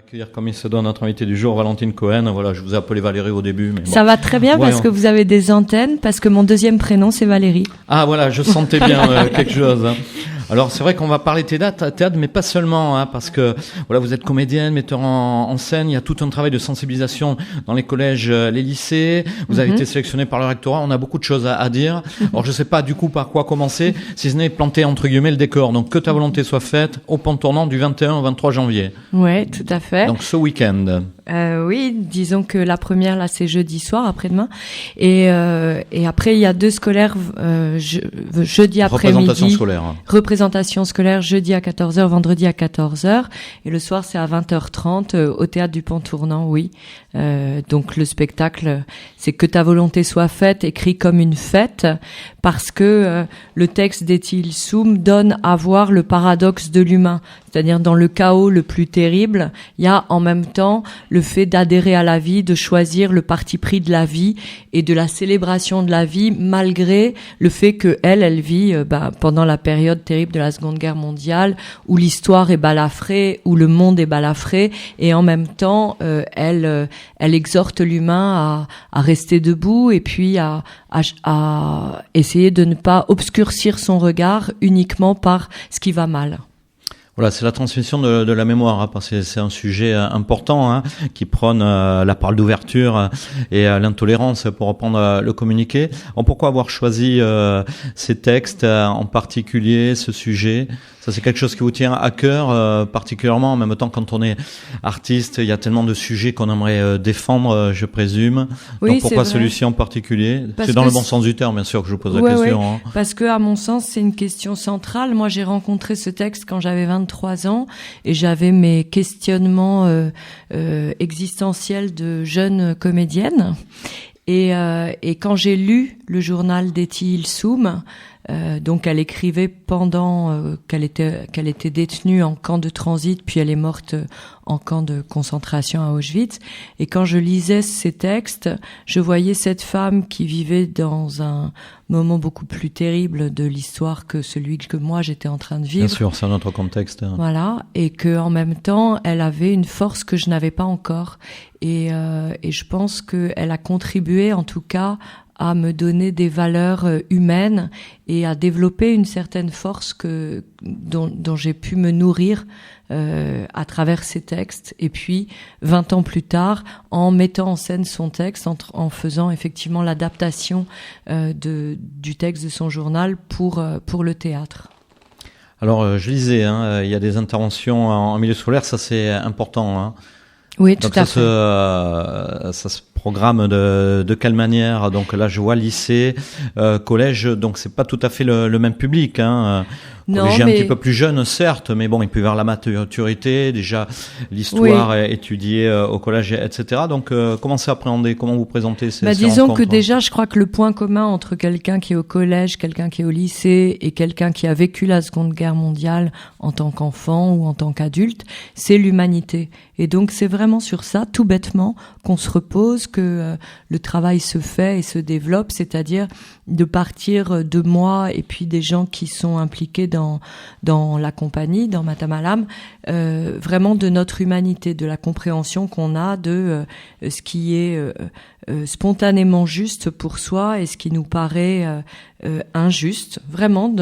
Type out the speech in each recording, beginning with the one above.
accueillir comme il se doit notre invité du jour, Valentine Cohen. Voilà, je vous ai appelé Valérie au début. Mais ça va très bien parce que vous avez des antennes, parce que mon deuxième prénom c'est Valérie. Ah voilà, je sentais bien quelque chose. Hein. Alors c'est vrai qu'on va parler théâtre, mais pas seulement, hein, parce que voilà, vous êtes comédienne, metteur en scène. Il y a tout un travail de sensibilisation dans les collèges, les lycées. Vous avez été sélectionné par le rectorat. On a beaucoup de choses à dire. Alors je sais pas du coup par quoi commencer, si ce n'est planter entre guillemets le décor. Donc que ta volonté soit faite au pont tournant du 21 au 23 janvier. Ouais, tout à fait. Donc ce week-end. Oui, disons que la première là c'est jeudi soir après-demain et après il y a deux scolaires jeudi après-midi. Représentation scolaire. Représentation scolaire jeudi à 14h, vendredi à 14h et le soir c'est à 20h30 au théâtre du Pont Tournant, oui. Donc le spectacle c'est que ta volonté soit faite, écrit comme une fête parce que le texte d'Étienne Soum donne à voir le paradoxe de l'humain, c'est-à-dire dans le chaos le plus terrible, il y a en même temps le fait d'adhérer à la vie, de choisir le parti pris de la vie et de la célébration de la vie malgré le fait que elle vit pendant la période terrible de la Seconde Guerre mondiale où l'histoire est balafrée, où le monde est balafré et en même temps elle exhorte l'humain à rester debout et puis à essayer de ne pas obscurcir son regard uniquement par ce qui va mal. Voilà, c'est la transmission de la mémoire, hein, parce que c'est un sujet important, hein, qui prône la parole d'ouverture et l'intolérance, pour reprendre le communiqué. Alors, pourquoi avoir choisi ces textes, en particulier ce sujet? Ça, c'est quelque chose qui vous tient à cœur, particulièrement. En même temps, quand on est artiste, il y a tellement de sujets qu'on aimerait défendre, je présume. Oui, donc pourquoi celui-ci en particulier? C'est dans le bon sens du terme, bien sûr, que je vous pose la question. Ouais. Hein. Parce que, à mon sens, c'est une question centrale. Moi, j'ai rencontré ce texte quand j'avais 23 ans et j'avais mes questionnements existentiels de jeune comédienne. Et quand j'ai lu le journal d'Étienne Soum, donc elle écrivait pendant qu'elle était détenue en camp de transit, puis elle est morte en camp de concentration à Auschwitz. Et quand je lisais ces textes, je voyais cette femme qui vivait dans un moment beaucoup plus terrible de l'histoire que celui que moi j'étais en train de vivre. Bien sûr, c'est un autre contexte. Voilà, et que en même temps, elle avait une force que je n'avais pas encore. Et je pense qu'elle a contribué, en tout cas, à me donner des valeurs humaines et à développer une certaine force dont j'ai pu me nourrir à travers ces textes. Et puis, 20 ans plus tard, en mettant en scène son texte, en faisant effectivement l'adaptation du texte de son journal pour le théâtre. Alors, je lisais, hein, il y a des interventions en milieu scolaire, ça c'est important, hein. Oui, tout donc à fait. Ça se programme de quelle manière? Donc là, je vois lycée, collège, donc c'est pas tout à fait le même public, hein. Collégien un petit peu plus jeune, certes, mais bon, il peut vers la maturité, déjà l'histoire étudiée au collège, etc. Donc, comment c'est appréhendé? Comment vous présentez ces disons rencontres? que déjà, je crois que le point commun entre quelqu'un qui est au collège, quelqu'un qui est au lycée et quelqu'un qui a vécu la Seconde Guerre mondiale en tant qu'enfant ou en tant qu'adulte, c'est l'humanité. Et donc, c'est vraiment sur ça, tout bêtement, qu'on se repose, que le travail se fait et se développe, c'est-à-dire de partir de moi et puis des gens qui sont impliqués dans la compagnie, dans Matamalam, vraiment de notre humanité, de la compréhension qu'on a de ce qui est spontanément juste pour soi et ce qui nous paraît injuste, vraiment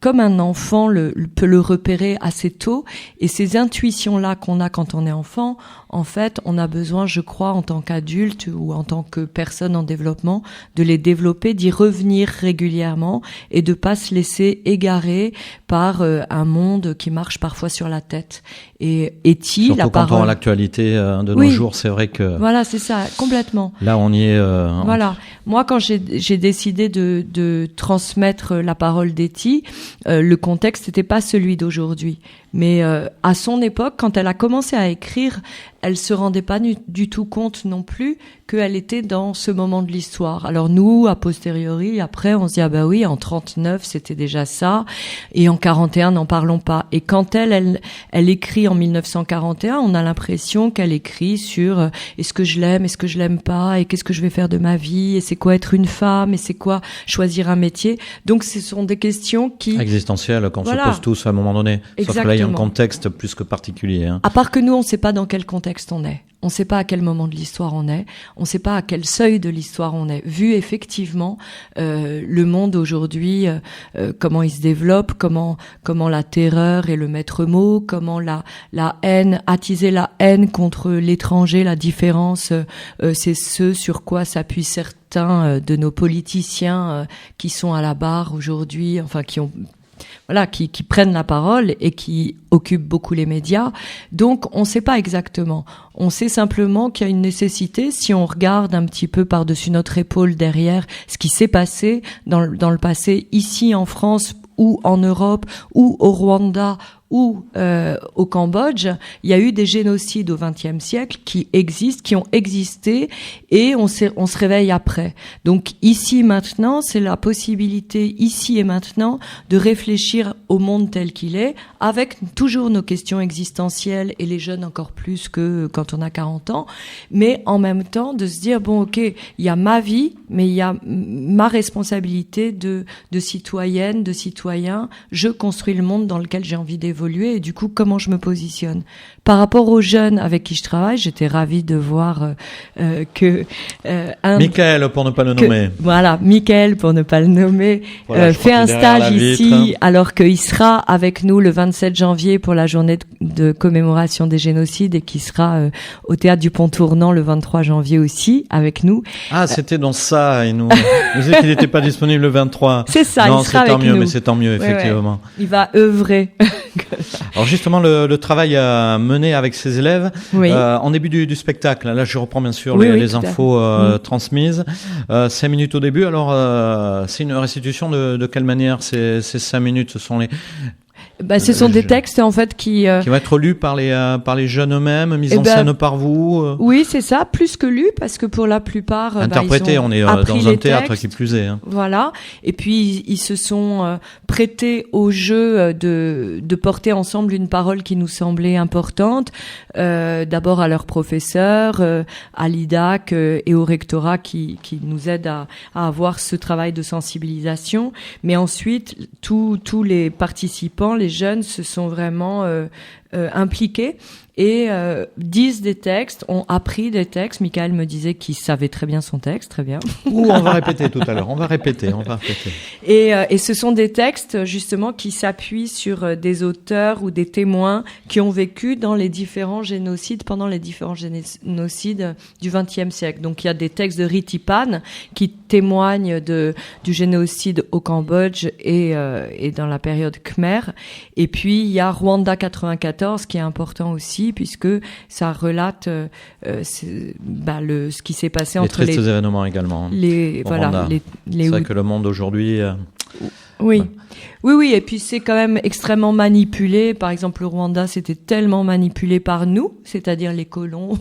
comme un enfant peut le repérer assez tôt. Et ces intuitions-là qu'on a quand on est enfant, en fait, on a besoin, je crois, en tant qu'adulte ou en tant que personne en développement, de les développer, d'y revenir régulièrement et de pas se laisser égarer par un monde qui marche parfois sur la tête. Et Etty, la parole... Surtout quand on a l'actualité de nos jours, c'est vrai que... Voilà, c'est ça, complètement. Là, on y est... Voilà. Moi, quand j'ai décidé de transmettre la parole d'Etty, le contexte n'était pas celui d'aujourd'hui. Mais à son époque, quand elle a commencé à écrire, elle se rendait pas du tout compte non plus qu'elle était dans ce moment de l'histoire. Alors nous, a posteriori, après, on se dit, ah bah oui, en 39, c'était déjà ça, et en 41, n'en parlons pas. Et quand elle écrit en 1941, on a l'impression qu'elle écrit sur est-ce que je l'aime pas, et qu'est-ce que je vais faire de ma vie, et c'est quoi être une femme, et c'est quoi choisir un métier. Donc ce sont des questions qui... existentielles, qu'on se pose tous à un moment donné. Exactement. Sauf que là, il y a un contexte plus que particulier. Hein. À part que nous, on ne sait pas dans quel contexte on est. On ne sait pas à quel moment de l'histoire on est. On ne sait pas à quel seuil de l'histoire on est. Vu effectivement le monde aujourd'hui, comment il se développe, comment la terreur est le maître mot, comment la haine, attiser la haine contre l'étranger, la différence, c'est ce sur quoi s'appuient certains de nos politiciens qui sont à la barre aujourd'hui, enfin qui prennent la parole et qui occupent beaucoup les médias. Donc, on ne sait pas exactement. On sait simplement qu'il y a une nécessité, si on regarde un petit peu par-dessus notre épaule derrière ce qui s'est passé dans le passé, ici en France ou en Europe ou au Rwanda ou au Cambodge, il y a eu des génocides au XXe siècle qui ont existé, et on se réveille après. Donc ici maintenant, c'est la possibilité ici et maintenant de réfléchir au monde tel qu'il est, avec toujours nos questions existentielles, et les jeunes encore plus que quand on a 40 ans, mais en même temps de se dire bon, ok, il y a ma vie, mais il y a ma responsabilité de citoyenne, de citoyen. Je construis le monde dans lequel j'ai envie d'évoluer, et du coup comment je me positionne par rapport aux jeunes avec qui je travaille. J'étais ravie de voir que Michael, pour ne pas le nommer. Voilà, Michael, pour ne pas le nommer, fait un stage ici, alors qu'il sera avec nous le 27 janvier pour la journée de commémoration des génocides, et qui sera au théâtre du Pont Tournant le 23 janvier aussi avec nous. Ah, c'était dans ça, et nous disait qu'il n'était pas disponible le 23. C'est ça, non, il sera avec mieux, nous. Mais c'est tant mieux, effectivement. Ouais. Il va œuvrer. Alors justement, le travail mené avec ses élèves, oui. En début du spectacle, là je reprends bien sûr oui, les infos transmises, 5 minutes au début. Alors c'est une restitution de quelle manière ces 5 minutes, ce sont ce sont des textes en fait qui vont être lus par les jeunes eux-mêmes, mis en scène par vous. Oui, c'est ça, plus que lus, parce que pour la plupart interprétés, on est dans un théâtre qui plus est. Hein. Voilà, et puis ils se sont prêtés au jeu de porter ensemble une parole qui nous semblait importante, d'abord à leurs professeurs, à l'IDAC et au rectorat qui nous aident à avoir ce travail de sensibilisation, mais ensuite tous les participants, les jeunes, se sont vraiment impliqués et disent des textes, ont appris des textes. Michael me disait qu'il savait très bien son texte, très bien. On va répéter tout à l'heure, on va répéter. Et ce sont des textes justement qui s'appuient sur des auteurs ou des témoins qui ont vécu dans les différents génocides, pendant les différents génocides du XXe siècle. Donc il y a des textes de Ritipan qui témoignent du génocide au Cambodge et dans la période Khmer. Et puis il y a Rwanda 94 qui est important aussi, puisque ça relate ce qui s'est passé entre les tristes événements également. C'est vrai que le monde aujourd'hui. Oui. Oui, et puis c'est quand même extrêmement manipulé. Par exemple, le Rwanda, c'était tellement manipulé par nous, c'est-à-dire les colons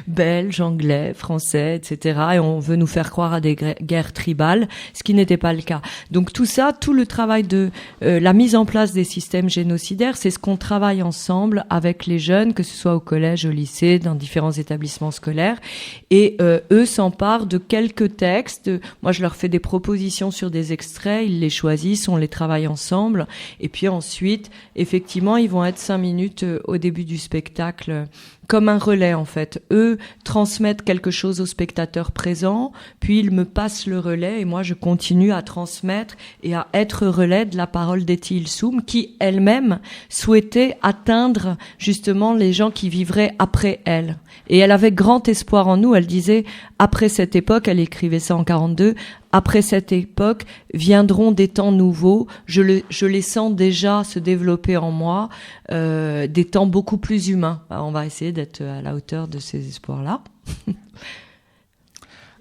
belges, anglais, français, etc. Et on veut nous faire croire à des guerres tribales, ce qui n'était pas le cas. Donc tout ça, tout le travail de la mise en place des systèmes génocidaires, c'est ce qu'on travaille ensemble avec les jeunes, que ce soit au collège, au lycée, dans différents établissements scolaires. Et eux s'emparent de quelques textes. Moi, je leur fais des propositions sur des extraits, ils les choisissent, on les travaille ensemble. Et puis ensuite, effectivement, ils vont être 5 minutes au début du spectacle, comme un relais en fait. Eux transmettent quelque chose aux spectateurs présents, puis ils me passent le relais, et moi je continue à transmettre et à être relais de la parole d'Etty Ilsoum, qui elle-même souhaitait atteindre justement les gens qui vivraient après elle. Et elle avait grand espoir en nous. Elle disait, après cette époque, elle écrivait ça en 42, après cette époque viendront des temps nouveaux. Je les sens déjà se développer en moi, des temps beaucoup plus humains. Alors, on va essayer d'être à la hauteur de ces espoirs-là.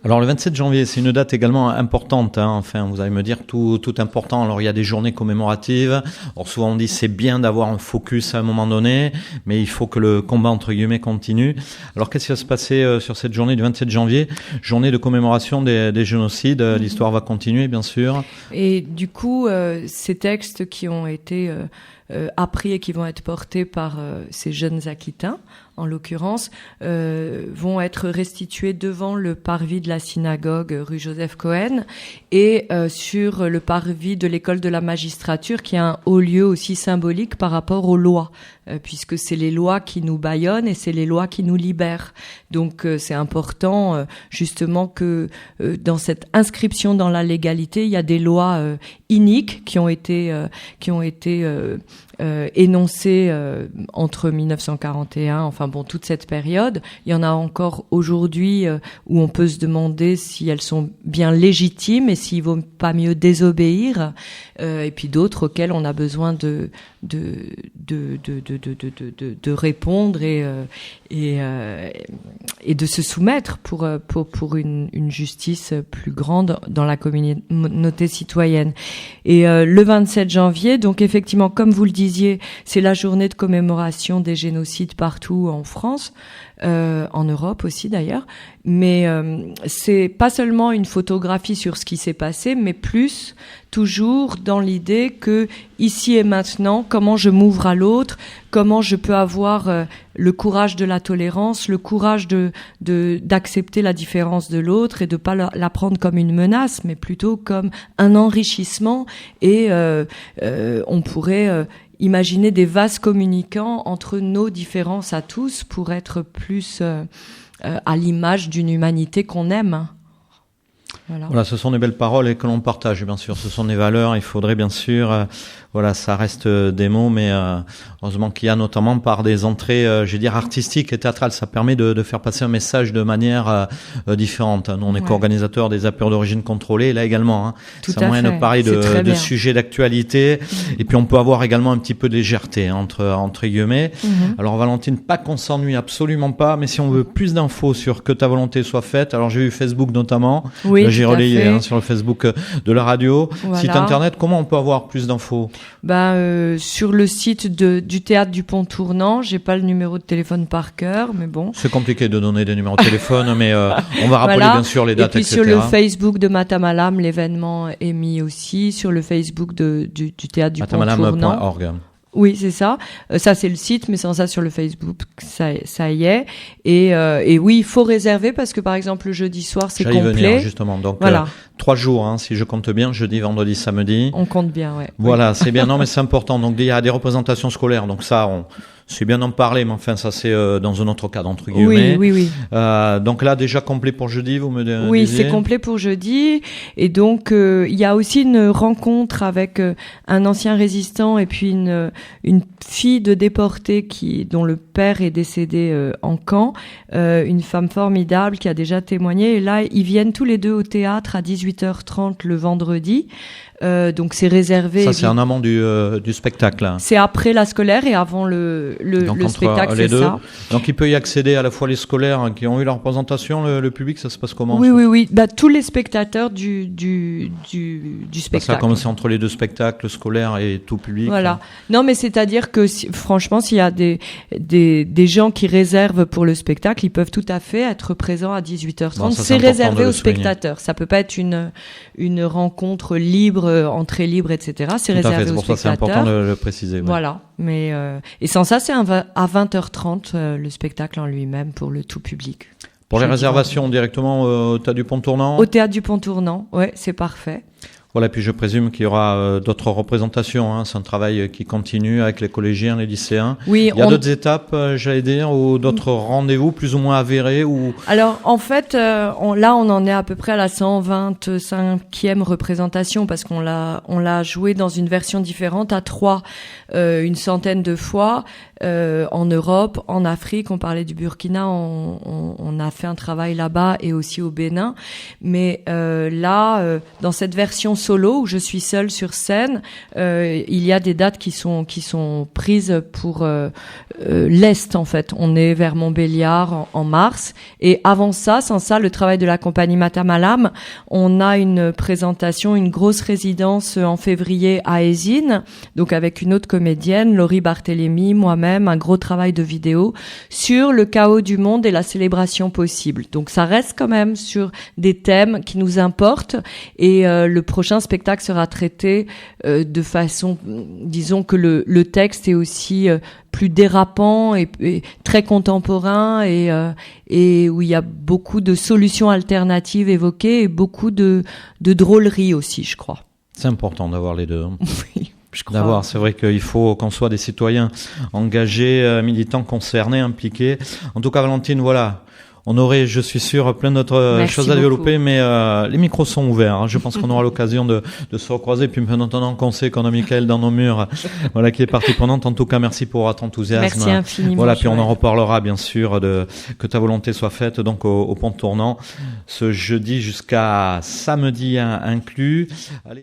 Alors le 27 janvier, c'est une date également importante, hein. Enfin, vous allez me dire tout important. Alors il y a des journées commémoratives. Alors souvent on dit c'est bien d'avoir un focus à un moment donné, mais il faut que le combat entre guillemets continue. Alors qu'est-ce qui va se passer sur cette journée du 27 janvier, journée de commémoration des génocides? L'histoire va continuer bien sûr. Et du coup, ces textes qui ont été appris et qui vont être portés par ces jeunes Aquitains, en l'occurrence, vont être restitués devant le parvis de la synagogue rue Joseph Cohen et sur le parvis de l'école de la magistrature, qui est un haut lieu aussi symbolique par rapport aux lois, puisque c'est les lois qui nous bâillonnent et c'est les lois qui nous libèrent. Donc c'est important justement que dans cette inscription dans la légalité, il y a des lois iniques qui ont été énoncées entre 1941, enfin bon, toute cette période. Il y en a encore aujourd'hui où on peut se demander si elles sont bien légitimes et s'il vaut pas mieux désobéir, et puis d'autres auxquelles on a besoin de répondre et de se soumettre pour une justice plus grande dans la communauté citoyenne. Et le 27 janvier, donc effectivement, comme vous le disiez, c'est la journée de commémoration des génocides partout en France, en Europe aussi d'ailleurs, mais c'est pas seulement une photographie sur ce qui s'est passé, mais plus toujours dans l'idée que ici et maintenant, comment je m'ouvre à l'autre, comment je peux avoir le courage de la tolérance, le courage d'accepter la différence de l'autre et de pas la prendre comme une menace, mais plutôt comme un enrichissement. Et on pourrait imaginer des vases communicants entre nos différences à tous pour être plus à l'image d'une humanité qu'on aime. Voilà, ce sont des belles paroles et que l'on partage, bien sûr. Ce sont des valeurs. Il faudrait, bien sûr, voilà, ça reste des mots, mais heureusement qu'il y a notamment par des entrées, je veux dire, artistiques et théâtrales. Ça permet de faire passer un message de manière différente. Nous, on est co-organisateurs des apéros d'origine contrôlée, là également. Hein. Ça moyen de parler de sujets d'actualité. Et puis, on peut avoir également un petit peu de légèreté, entre guillemets. Alors, Valentine, pas qu'on s'ennuie, absolument pas. Mais si on veut plus d'infos sur que ta volonté soit faite, alors j'ai vu Facebook notamment. Oui, j'ai relayé sur le Facebook de la radio. Voilà. Site internet, comment on peut avoir plus d'infos? Sur le site du théâtre du Pont Tournant, j'ai pas le numéro de téléphone par cœur, mais bon. C'est compliqué de donner des numéros de téléphone, mais on va rappeler bien sûr les dates, etc. Et puis sur le Facebook de Matamalam, l'événement est mis aussi sur le Facebook du théâtre du Pont Tournant. Matamalam.org. Oui, c'est ça. Ça, c'est le site, mais sans ça, sur le Facebook, ça y est. Et oui, il faut réserver parce que, par exemple, le jeudi soir, c'est complet. J'allais venir, justement. Donc, voilà. 3 jours, hein, si je compte bien, jeudi, vendredi, samedi. On compte bien, ouais. Voilà, c'est bien. Non, mais c'est important. Donc, il y a des représentations scolaires. Donc, ça, c'est bien d'en parler, mais enfin, ça, c'est dans un autre cadre, entre guillemets. Oui. Donc là, déjà complet pour jeudi, vous me disiez? Oui, c'est complet pour jeudi. Et donc, il y a aussi une rencontre avec un ancien résistant et puis une fille de déportée dont le père est décédé en camp, une femme formidable qui a déjà témoigné. Et là, ils viennent tous les deux au théâtre à 18h30 le vendredi. Donc c'est réservé. Ça, c'est en amont du spectacle. Hein. C'est après la scolaire et avant le spectacle, c'est ça. Donc il peut y accéder à la fois les scolaires qui ont eu leur représentation, le public, ça se passe comment? Oui. Tous les spectateurs du spectacle. Ça a commencé entre les deux spectacles, scolaire et tout public. Voilà. Non, mais c'est-à-dire que franchement, s'il y a des gens qui réservent pour le spectacle, ils peuvent tout à fait être présents à 18h30. Bon, c'est réservé aux spectateurs. Ça peut pas être une rencontre libre, entrée libre, etc. C'est réservé aux spectateurs. C'est pour ça que c'est important de le préciser. Ouais. Voilà. Mais et sans ça, c'est à 20h30 le spectacle en lui-même pour le tout public. Pour les réservations directement au Théâtre du Pont Tournant? Au Théâtre du Pont Tournant, ouais, c'est parfait. Voilà, puis je présume qu'il y aura d'autres représentations. Hein. C'est un travail qui continue avec les collégiens, les lycéens. Oui, il y a d'autres étapes, j'allais dire, ou d'autres rendez-vous plus ou moins avérés ou... Alors, en fait, on en est à peu près à la 125e représentation parce qu'on l'a joué dans une version différente à 3, une centaine de fois. En Europe, en Afrique, on parlait du Burkina, on a fait un travail là-bas et aussi au Bénin. Mais là, dans cette version solo où je suis seule sur scène, il y a des dates qui sont prises pour l'Est en fait. On est vers Montbéliard en mars. Et avant ça, sans ça, le travail de la compagnie Matamalam, on a une présentation, une grosse résidence en février à Ésine, donc avec une autre comédienne, Laurie Barthélémy, moi-même, un gros travail de vidéo sur le chaos du monde et la célébration possible. Donc ça reste quand même sur des thèmes qui nous importent et le prochain prochain spectacle sera traité de façon, disons que le texte est aussi plus dérapant et très contemporain et où il y a beaucoup de solutions alternatives évoquées et beaucoup de drôlerie aussi, je crois. C'est important d'avoir les deux. Oui. C'est vrai qu'il faut qu'on soit des citoyens engagés, militants, concernés, impliqués. En tout cas, Valentine, voilà. On aurait, je suis sûr, plein d'autres choses à développer, mais les micros sont ouverts. Hein. Je pense qu'on aura l'occasion de se recroiser. Puis maintenant qu'on sait qu'on a Michael dans nos murs, voilà, qui est partie prenante. En tout cas, merci pour ton enthousiasme. Merci infiniment. Voilà, puis on en reparlera bien sûr que ta volonté soit faite donc au pont tournant ce jeudi jusqu'à samedi inclus. Allez.